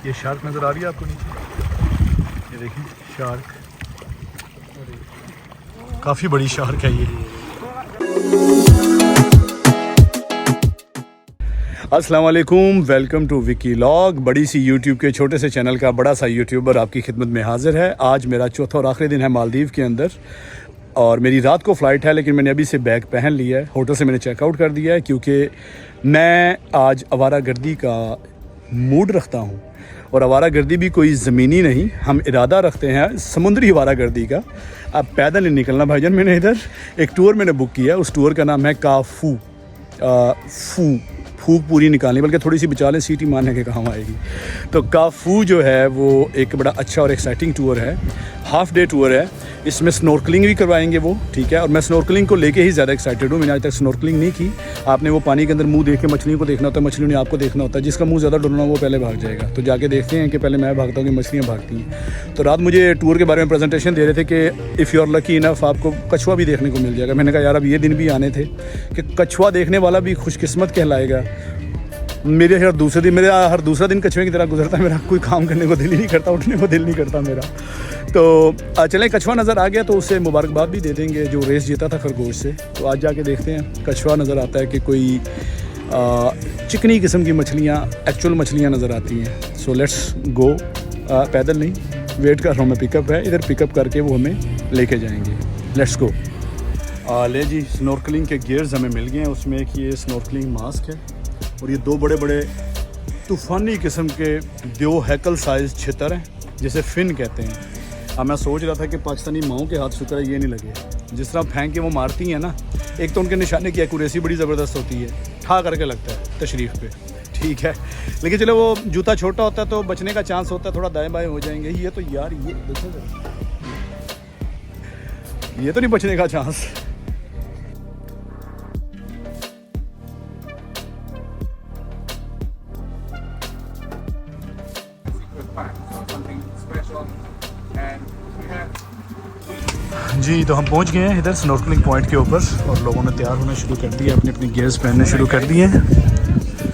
ये शार्क नज़र आ रही है आपको नीचे, ये देखिए शार्क, काफ़ी बड़ी शार्क है ये। अस्सलाम वालेकुम, वेलकम टू विकी लॉग। बड़ी सी यूट्यूब के छोटे से चैनल का बड़ा सा यूट्यूबर आपकी खिदमत में हाजिर है। आज मेरा चौथा और आखिरी दिन है मालदीव के अंदर और मेरी रात को फ़्लाइट है, लेकिन मैंने अभी से बैग पहन लिया है। होटल से मैंने चेकआउट कर दिया है क्योंकि मैं आज आवारागर्दी का मूड रखता हूँ। और आवारागर्दी भी कोई ज़मीनी नहीं, हम इरादा रखते हैं समुद्री आवारागर्दी का। अब पैदल नहीं निकलना भाईजान। मैंने इधर एक टूर मैंने बुक किया है, उस टूर का नाम है काफू। फूक पूरी निकालनी, बल्कि थोड़ी सी बचा लें, सीटी मारने के काम आएगी। तो काफू जो है वो एक बड़ा अच्छा और एक्साइटिंग टूर है, हाफ डे टूर है। इसमें स्नॉर्कलिंग भी करवाएंगे वो, ठीक है। और मैं स्नॉर्कलिंग को लेके ही ज़्यादा एक्साइटेड हूँ। मैंने आज तक स्नॉर्कलिंग नहीं की। आपने वो पानी के अंदर मुंह देख के मछलियों को देखना होता है, मछलियों ने आपको देखना होता है। जिसका मुंह ज़्यादा डुलना वो पहले भाग जाएगा। तो जाके देखते हैं कि पहले मैं भागता हूँ कि मछलियाँ भागती हैं। तो रात मुझे टूर के बारे में प्रेजेंटेशन दे रहे थे कि if you are lucky enough आपको कछुआ भी देखने को मिल जाएगा। मैंने कहा यार अब ये दिन भी आने थे कि कछुआ देखने वाला भी खुशकिस्मत कहलाएगा। मेरे हर दूसरा दिन कछुए की तरह गुजरता है। मेरा कोई काम करने को दिल ही नहीं करता, उठने को दिल नहीं करता मेरा। तो चलें, कछुआ नज़र आ गया तो उसे मुबारकबाद भी दे देंगे जो रेस जीता था खरगोश से। तो आज जाके देखते हैं। कछुआ नज़र आता है कि कोई चिकनी किस्म की मछलियाँ, एक्चुअल मछलियाँ नज़र आती हैं। So let's go. पैदल नहीं, वेट कर रहा हूँ मैं। पिकअप है इधर, पिकअप करके वो हमें लेके जाएंगे। Let's go. ले जी, स्नॉर्कलिंग के गियर्स हमें मिल गए हैं। उसमें एक ये स्नॉर्कलिंग मास्क है और ये दो बड़े बड़े तूफ़ानी किस्म के दो हैकल साइज़ छितर हैं, जिसे फिन कहते हैं। अब मैं सोच रहा था कि पाकिस्तानी माओं के हाथ शुक्र है ये नहीं लगे। जिस तरह फेंक के वो मारती हैं ना, एक तो उनके निशाने की एक्यूरेसी बड़ी ज़बरदस्त होती है, ठा करके लगता है तशरीफ़ पे, ठीक है। लेकिन चलो वो जूता छोटा होता है तो बचने का चांस होता है, थोड़ा दाएँ बाएँ हो जाएंगे। ये तो यार ये देखो, ये तो नहीं बचने का चांस। जी, तो हम पहुंच गए हैं इधर स्नॉर्कलिंग पॉइंट के ऊपर और लोगों ने तैयार होना शुरू कर दिया, अपने अपने गियर्स पहनने शुरू कर दिए हैं।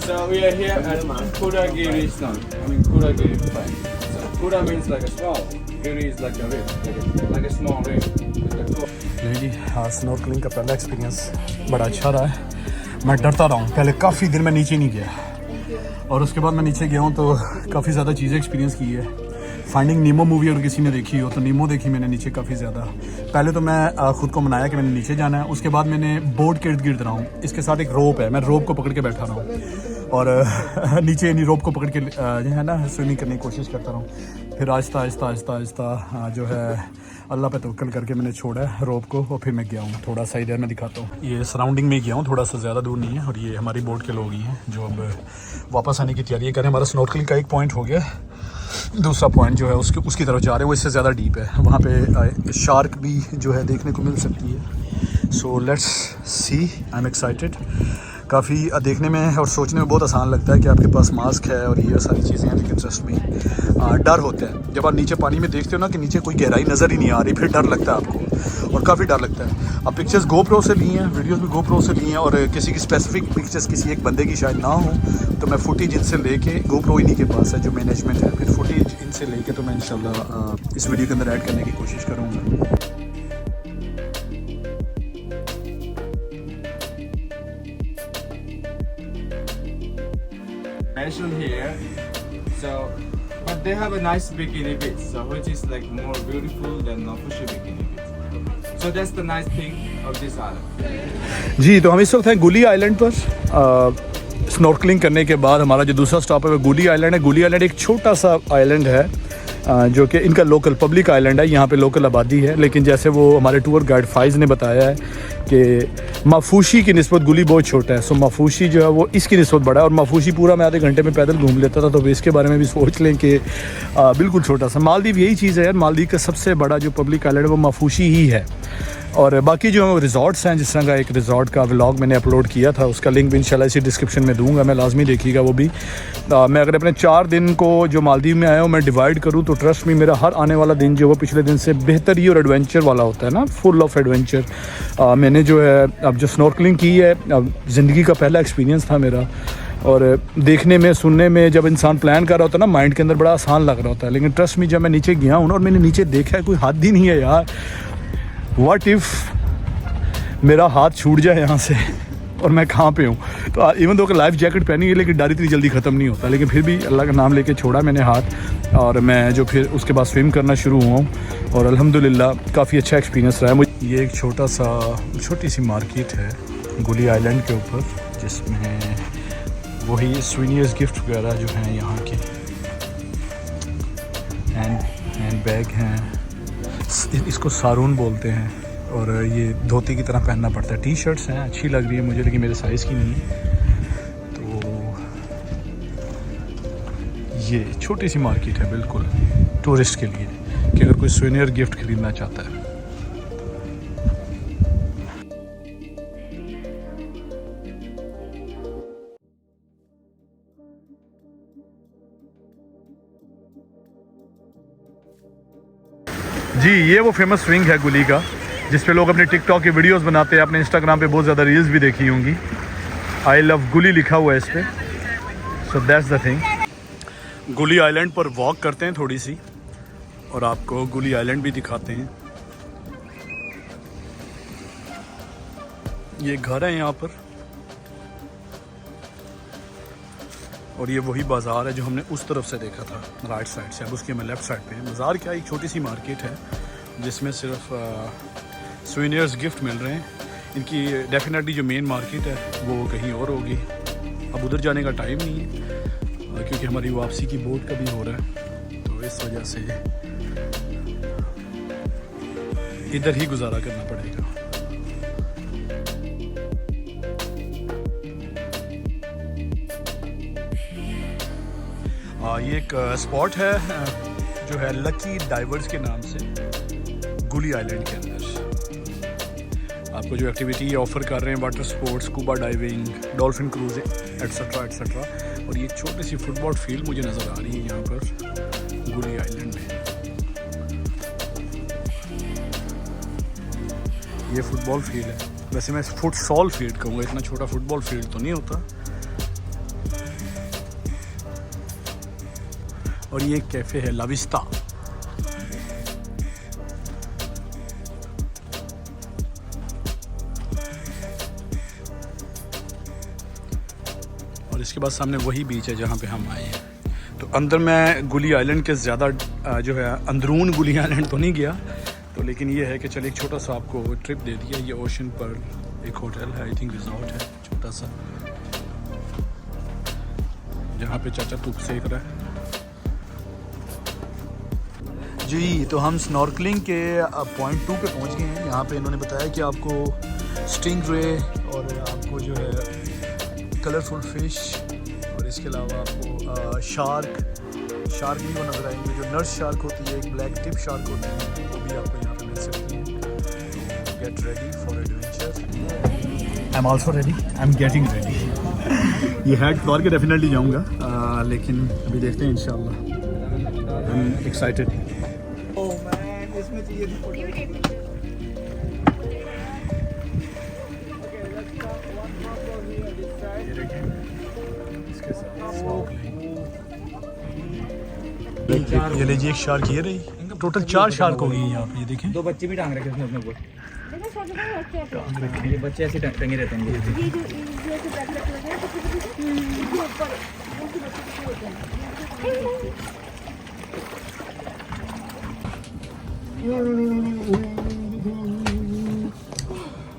So we are here at Kuragiri Snow. I mean Kuragiri Point. So Kura means like a small, Giri is like a rib, like a small rib. नहीं जी, हाँ, स्नॉर्कलिंग का पहला एक्सपीरियंस बड़ा अच्छा रहा है। मैं डरता रहा हूँ, पहले काफ़ी दिन मैं नीचे नहीं गया और उसके बाद मैं नीचे गया हूँ तो काफ़ी ज़्यादा चीज़ें एक्सपीरियंस की है। फाइंडिंग नीमो मूवी अगर किसी ने देखी हो तो नीमो देखी मैंने नीचे काफ़ी ज़्यादा। पहले तो मैं ख़ुद को मनाया कि मैंने नीचे जाना है। उसके बाद मैंने बोट के इर्द गिर्द रहा हूँ। इसके साथ एक रोप है, मैं रोप को पकड़ के बैठा रहा हूँ और नीचे यानी रोप को पकड़ के जो है ना स्विमिंग करने की कोशिश करता रहा हूँ। फिर आहिस्ता आहिस्ता आहिस्ता आहिस्ता जो है अल्लाह पे तवक्कल करके मैंने छोड़ा है रोप को और फिर मैं गया हूँ। थोड़ा सा इधर मैं दिखाता हूँ, ये सराउंडिंग में गया हूँ, थोड़ा सा ज़्यादा दूर नहीं है। और ये हमारी बोट के लोग ही हैं जो अब वापस आने की तैयारी करें। हमारा स्नॉर्कलिंग का एक पॉइंट हो गया, दूसरा पॉइंट जो है उसकी तरफ जा रहे हैं, वो इससे ज़्यादा डीप है। वहाँ पे शार्क भी जो है देखने को मिल सकती है। So let's see, I am excited. काफ़ी देखने में और सोचने में बहुत आसान लगता है कि आपके पास मास्क है और ये सारी चीज़ें हैं, लेकिन ट्रस्ट में डर होता है। जब आप नीचे पानी में देखते हो ना कि नीचे कोई गहराई नज़र ही नहीं आ रही, फिर डर लगता है आपको और काफ़ी डर लगता है। अब पिक्चर्स गोप्रो से ली हैं, वीडियोस भी गोप्रो से ली हैं और किसी की स्पेसिफिक पिक्चर्स किसी एक बंदे की शायद ना हो तो मैं फुटेज इनसे लेके, गोप्रो इन्हीं के पास है जो मैनेजमेंट है, फिर फुटेज इनसे लेके तो मैं इंशाल्लाह इस वीडियो के अंदर ऐड करने की कोशिश करूँगा। Mentioned here. So, but they have a nice bikini beach, so which is like more beautiful than Nofushi bikini beach. So that's the nice thing of this island. जी, तो हम इस वक्त हैं गुली आइलैंड पर। स्नॉर्कलिंग करने के बाद हमारा जो दूसरा स्टॉप है वो गुली आइलैंड है। गुली आइलैंड एक छोटा सा आइलैंड है जो कि इनका लोकल पब्लिक आइलैंड है। यहाँ पे लोकल आबादी है, लेकिन जैसे वो हमारे टूर गाइड फाइज़ ने बताया है कि माफूशी की निस्बत गुली बहुत छोटा है। सो माफूशी जो है वो इसकी निस्बत बड़ा है और माफूशी पूरा मैं आधे घंटे में पैदल घूम लेता था। तो इसके बारे में भी सोच लें कि बिल्कुल छोटा सा। मालदीव यही चीज़ है यार, मालदीव का सबसे बड़ा जो पब्लिक आइलैंड है वो माफूशी ही है। और बाकी जो रिज़ॉर्ट्स हैं, जिस तरह का एक रिज़ॉर्ट का व्लॉग मैंने अपलोड किया था, उसका लिंक भी इंशाल्लाह इसी डिस्क्रिप्शन में दूंगा, मैं लाजमी देखिएगा वो भी। मैं अगर अपने 4 दिन को जो मालदीव में आया हूँ मैं डिवाइड करूँ तो ट्रस्ट में मेरा हर आने वाला दिन जो वो पिछले दिन से बेहतर ही और एडवेंचर वाला होता है ना, फुल ऑफ एडवेंचर। मैंने जो है अब जो स्नॉर्कलिंग की है, अब ज़िंदगी का पहला एक्सपीरियंस था मेरा। और देखने में सुनने में जब इंसान प्लान कर रहा होता है ना माइंड के अंदर बड़ा आसान लग रहा होता है, लेकिन ट्रस्ट में जब मैं नीचे गया हूँ ना और मैंने नीचे देखा है कोई हाथ ही नहीं है यार। व्हाट इफ़ मेरा हाथ छूट जाए यहाँ से और मैं कहाँ पे हूँ। तो इवन तो लाइफ जैकेट पहनी है लेकिन डर इतनी जल्दी ख़त्म नहीं होता, लेकिन फिर भी अल्लाह का नाम लेके छोड़ा मैंने हाथ और मैं जो फिर उसके बाद स्विम करना शुरू हुआ हूँ और अल्हम्दुलिल्लाह काफ़ी अच्छा एक्सपीरियंस रहा है मुझे। ये एक छोटी सी मार्केट है गुली आइलैंड के ऊपर, जिसमें वही सुवेनियर्स गिफ्ट वगैरह जो हैं यहाँ के, हैंड बैग हैं, इसको सारून बोलते हैं और ये धोती की तरह पहनना पड़ता है। टी शर्ट्स हैं, अच्छी लग रही है मुझे लेकिन मेरे साइज़ की नहीं है। तो ये छोटी सी मार्केट है बिल्कुल टूरिस्ट के लिए कि अगर कोई सुवेनियर गिफ्ट खरीदना चाहता है। जी ये वो फेमस स्विंग है गुली का, जिस पे लोग अपने टिकटॉक की वीडियोस बनाते हैं, अपने इंस्टाग्राम पे बहुत ज़्यादा रील्स भी देखी होंगी। आई लव गुली लिखा हुआ है इस पर, सो दैट्स द थिंग। गुली आइलैंड पर वॉक करते हैं थोड़ी सी और आपको गुली आइलैंड भी दिखाते हैं। ये घर है यहाँ पर और ये वही बाज़ार है जो हमने उस तरफ से देखा था राइट साइड से। अब उसके हमें लेफ़्ट साइड पे है। बाज़ार क्या, एक छोटी सी मार्केट है जिसमें सिर्फ सुवेनियर्स गिफ्ट मिल रहे हैं। इनकी डेफिनेटली जो मेन मार्केट है वो कहीं और होगी। अब उधर जाने का टाइम नहीं है क्योंकि हमारी वापसी की बोट का भी हो रहा है, तो इस वजह से इधर ही गुजारा करना पड़ेगा। ये एक स्पॉट है जो है लकी डाइवर्स के नाम से गुली आइलैंड के अंदर। आपको जो एक्टिविटी ऑफ़र कर रहे हैं water sports, scuba diving, dolphin cruising etcetera etcetera. और ये छोटी सी फुटबॉल फील्ड मुझे नज़र आ रही है यहाँ पर गुली आइलैंड में। ये फुटबॉल फील्ड है, वैसे मैं फुटसॉल फील्ड कहूँगा, इतना छोटा फुटबॉल फील्ड तो नहीं होता। और ये कैफ़े है लाविस्ता। और इसके बाद सामने वही बीच है जहाँ पे हम आए हैं। तो अंदर मैं गुली आइलैंड के ज़्यादा जो है अंदरून गुली आइलैंड तो नहीं गया, तो लेकिन ये है कि चलिए एक छोटा सा आपको ट्रिप दे दिया। ये ओशन पर एक होटल है, आई थिंक रिजॉर्ट है छोटा सा, जहाँ पे चाचा धूप सेक रहा है। जी तो हम स्नॉर्कलिंग के पॉइंट 2 पे पहुंच गए हैं। यहाँ पे इन्होंने बताया कि आपको स्टिंग रे और आपको जो है कलरफुल फिश और इसके अलावा आपको शार्क भी वो नज़र आएंगे। जो नर्स शार्क होती है, एक ब्लैक टिप शार्क होती है, वो भी आपको यहाँ पे मिल सकती है। तो get ready for adventure. I am also ready, I am getting ready. ये हैट उतार के डेफिनेटली जाऊँगा, लेकिन अभी देखते हैं इंशाल्लाह। I am excited. इसमें चाहिए थी फोटो। ये लीजिए एक शार्क, ये रही टोटल 4 शार्क हो गई यहाँ पे। ये देखें 2 बच्चे भी टांग रखे उसने अपने ऊपर। ये बच्चे ऐसे टंगे रहते हैं।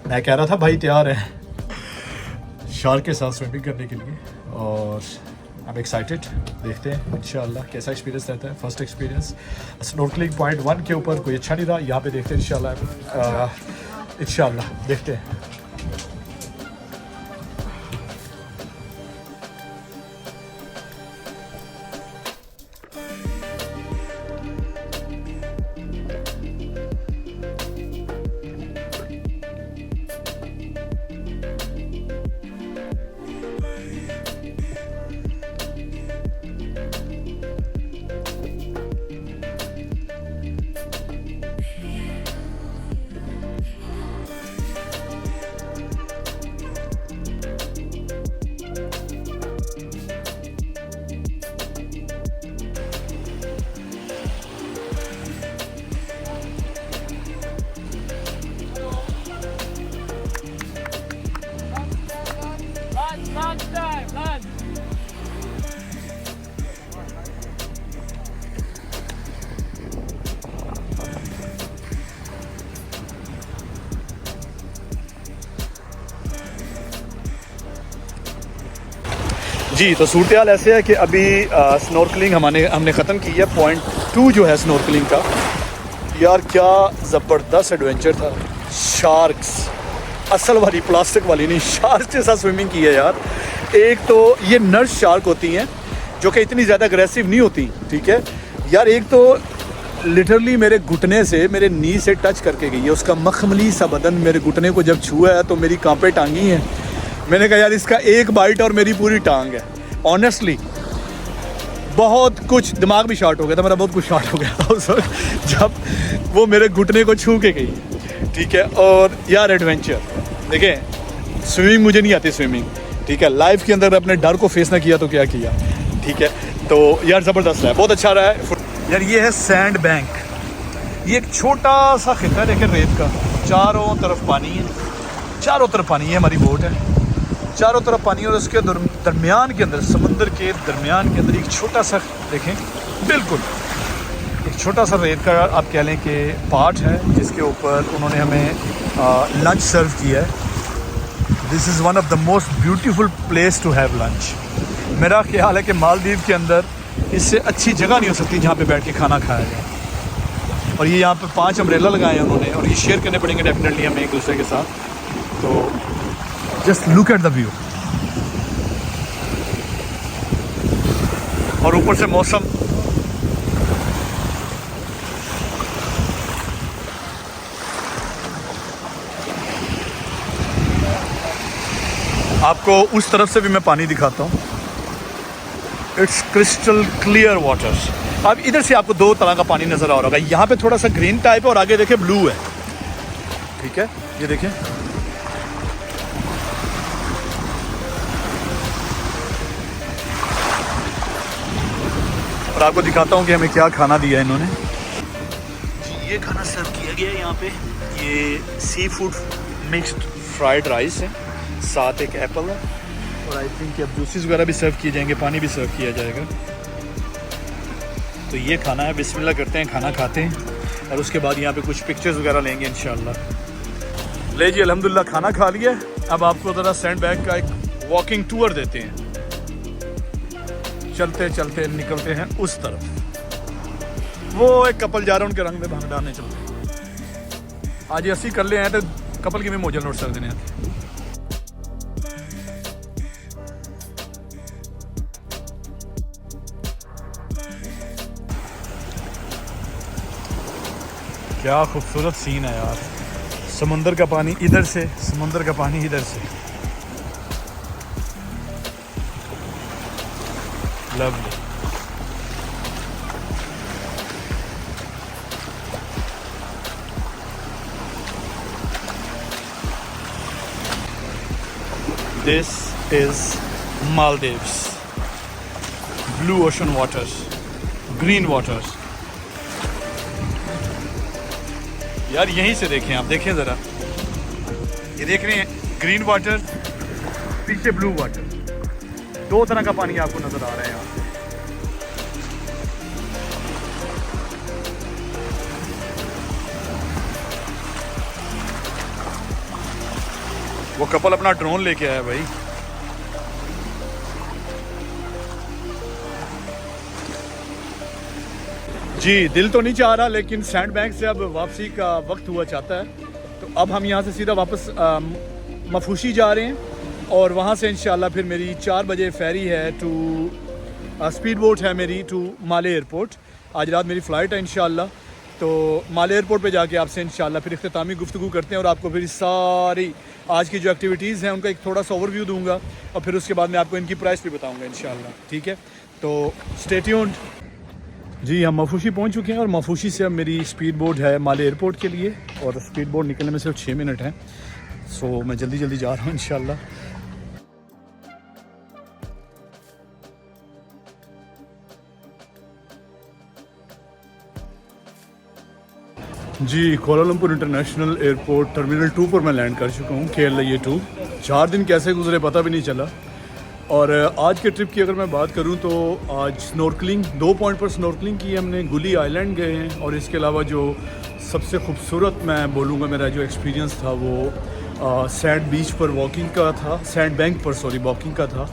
मैं कह रहा था भाई तैयार है शार्क के साथ स्विमिंग करने के लिए और आई एम एक्साइटेड। देखते हैं इंशाल्लाह कैसा एक्सपीरियंस रहता है। फर्स्ट एक्सपीरियंस स्नॉर्कलिंग पॉइंट 1 के ऊपर कोई अच्छा नहीं रहा, यहाँ पे देखते हैं इंशाल्लाह देखते हैं। जी, तो सूरत हाल ऐसे है कि अभी स्नॉर्कलिंग हमने ख़त्म की है। पॉइंट 2 जो है स्नॉर्कलिंग का, यार क्या ज़बरदस्त एडवेंचर था। शार्क्स, असल वाली, प्लास्टिक वाली नहीं, शार्क के साथ स्विमिंग की है यार। एक तो ये नर्स शार्क होती हैं जो कि इतनी ज़्यादा अग्रेसिव नहीं होती, ठीक है यार। एक तो लिटरली मेरे घुटने से, मेरे नी से टच करके गई है, उसका मखमली सा बदन मेरे घुटने को जब छुआ है तो मेरी कांपे टांगी हैं। मैंने कहा यार इसका एक बाइट और मेरी पूरी टांग है। ऑनेस्टली बहुत कुछ, दिमाग भी शॉर्ट हो गया था मेरा, बहुत कुछ शॉर्ट हो गया था उस वक्त जब वो मेरे घुटने को छू के गई, ठीक है। और यार एडवेंचर, देखिए स्विमिंग मुझे नहीं आती स्विमिंग, ठीक है। लाइफ के अंदर अपने डर को फेस ना किया तो क्या किया, ठीक है। तो यार ज़बरदस्त है, बहुत अच्छा रहा है यार। ये है सैंड बैंक, ये एक छोटा सा खिता है, देखिए रेत का, चारों तरफ पानी है, चारों तरफ पानी है। हमारी बोट है, चारों तरफ पानी, और उसके दरमियान के अंदर, समुंदर के दरमियान के अंदर एक छोटा सा, देखें बिल्कुल एक छोटा सा रेत का आप कह लें कि पार्ट है, जिसके ऊपर उन्होंने हमें लंच सर्व किया है। This is one of the most beautiful place to have lunch. मेरा ख्याल है कि मालदीव के अंदर इससे अच्छी जगह नहीं हो सकती जहाँ पे बैठ के खाना खाया जाए। और ये यहाँ पे 5 अम्ब्रेला लगाए हैं उन्होंने, और ये शेयर करने पड़ेंगे डेफिनेटली हमें एक दूसरे के साथ। तो just look at the view, और ऊपर से मौसम, आपको उस तरफ से भी मैं पानी दिखाता हूँ। It's crystal clear waters. अब इधर से आपको 2 तरह का पानी नज़र आ रहा होगा। यहाँ पे थोड़ा सा ग्रीन टाइप है और आगे देखें ब्लू है, ठीक है, ये देखें। और आपको दिखाता हूँ कि हमें क्या खाना दिया है इन्होंने। जी, ये खाना सर्व किया गया है यहाँ पे। ये sea food mixed fried rice है, साथ एक एप्पल है, और आई थिंक अब जूसेस वगैरह भी सर्व किए जाएंगे, पानी भी सर्व किया जाएगा। तो ये खाना है, बिस्मिल्लाह करते हैं, खाना खाते हैं, और उसके बाद यहाँ पे कुछ पिक्चर्स वगैरह लेंगे इंशाल्लाह। ले जी, अल्हम्दुलिल्लाह खाना खा लिया। अब आपको ज़रा सैंड बैग का एक वॉकिंग टूर देते हैं। चलते चलते निकलते हैं उस तरफ। वो एक कपल जा रहे हैं, उनके रंग में भांग डालने चलते हैं। आज 80 कर ले हैं तो कपल की भी मौजल नोट कर देने हैं। क्या खूबसूरत सीन है यार, समुंदर का पानी इधर से, समुंदर का पानी इधर से, lovely. This is Maldives, blue ocean waters, green waters। यार यहीं से देखें आप, देखें ज़रा, ये देख रहे हैं ग्रीन वाटर, पीछे ब्लू वाटर, 2 तरह का पानी आपको नज़र आ रहा है यहाँ। वो कपल अपना ड्रोन लेके आया भाई। जी, दिल तो नहीं चाह रहा, लेकिन सैंड बैंक से अब वापसी का वक्त हुआ चाहता है। तो अब हम यहाँ से सीधा वापस मफूशी जा रहे हैं, और वहाँ से इंशाल्लाह फिर मेरी 4 बजे फेरी है टू स्पीड बोट है मेरी टू माले एयरपोर्ट। आज रात मेरी फ़्लाइट है इंशाल्लाह। तो माले एयरपोर्ट पे जाके आपसे इंशाल्लाह फिर इख्तितामी गुफ्तगू करते हैं, और आपको फिर सारी आज की जो एक्टिविटीज़ हैं उनका एक थोड़ा सा ओवरव्यू दूंगा, और फिर उसके बाद मैं आपको इनकी प्राइस भी बताऊंगा इंशाल्लाह, ठीक है। तो स्टे ट्यून्ड। जी, हम मफूशी पहुंच चुके हैं, और मफूशी से अब मेरी स्पीड बोट है माले एयरपोर्ट के लिए, और स्पीड बोट निकलने में सिर्फ 6 मिनट हैं। सो मैं जल्दी जल्दी जा रहा हूँ इंशाल्लाह। जी, कोलालमपुर इंटरनेशनल एयरपोर्ट टर्मिनल 2 पर मैं लैंड कर चुका हूँ, KLIA 2। 4 दिन कैसे गुजरे पता भी नहीं चला। और आज के ट्रिप की अगर मैं बात करूं तो आज स्नॉर्कलिंग 2 पॉइंट पर स्नॉर्कलिंग की हमने। गुली आइलैंड गए हैं, और इसके अलावा जो सबसे खूबसूरत मैं बोलूँगा मेरा जो एक्सपीरियंस था वो सैंड बीच पर वॉकिंग का था, सैंड बैंक पर सॉरी वॉकिंग का था।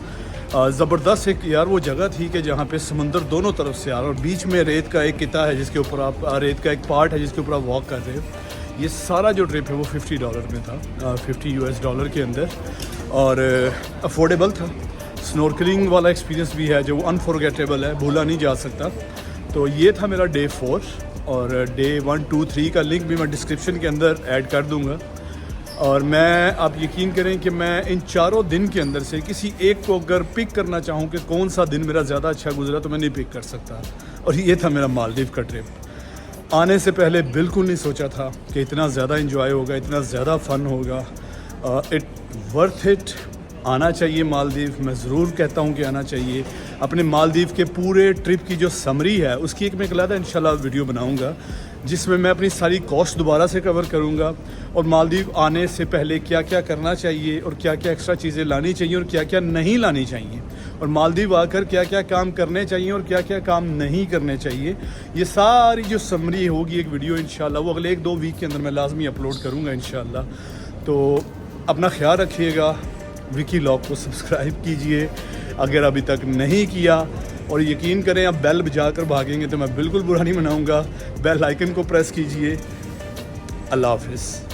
ज़बरदस्त एक यार वो जगह थी कि जहाँ पे समंदर दोनों तरफ से आ रहा और बीच में रेत का एक किता है जिसके ऊपर आप रेत का एक पार्ट है जिसके ऊपर आप वॉक कर रहे हो। ये सारा जो ट्रिप है वो $50 में था, $50 के अंदर, और अफोर्डेबल था। स्नॉर्कलिंग वाला एक्सपीरियंस भी है जो अनफॉरगेटेबल है, भूला नहीं जा सकता। तो ये था मेरा डे 4, और डे 1, 2, 3 का लिंक भी मैं डिस्क्रिप्शन के अंदर ऐड कर दूँगा। और मैं, आप यकीन करें कि मैं इन 4 दिन के अंदर से किसी एक को अगर पिक करना चाहूँ कि कौन सा दिन मेरा ज़्यादा अच्छा गुजरा तो मैं नहीं पिक कर सकता। और ये था मेरा मालदीव का ट्रिप। आने से पहले बिल्कुल नहीं सोचा था कि इतना ज़्यादा इंजॉय होगा, इतना ज़्यादा फ़न होगा। इट वर्थ इट, आना चाहिए मालदीव। मैं ज़रूर कहता हूँ कि आना चाहिए। अपने मालदीव के पूरे ट्रिप की जो समरी है उसकी एक मैं अलग इंशाल्लाह वीडियो बनाऊँगा जिसमें मैं अपनी सारी कॉस्ट दोबारा से कवर करूँगा, और मालदीव आने से पहले क्या क्या करना चाहिए और क्या क्या एक्स्ट्रा चीज़ें लानी चाहिए और क्या क्या नहीं लानी चाहिए, और मालदीव आकर क्या क्या काम करने चाहिए और क्या क्या काम नहीं करने चाहिए। ये सारी जो समरी होगी एक वीडियो इंशाल्लाह वो अगले 1-2 वीक के अंदर मैं लाजमी अपलोड करूँगा इंशाल्लाह। तो अपना ख्याल रखिएगा। विकी लॉग को सब्सक्राइब कीजिए अगर अभी तक नहीं किया, और यकीन करें आप बेल बजा कर भागेंगे तो मैं बिल्कुल बुरा नहीं मनाऊंगा। बेल आइकन को प्रेस कीजिए। अल्लाह हाफिज़।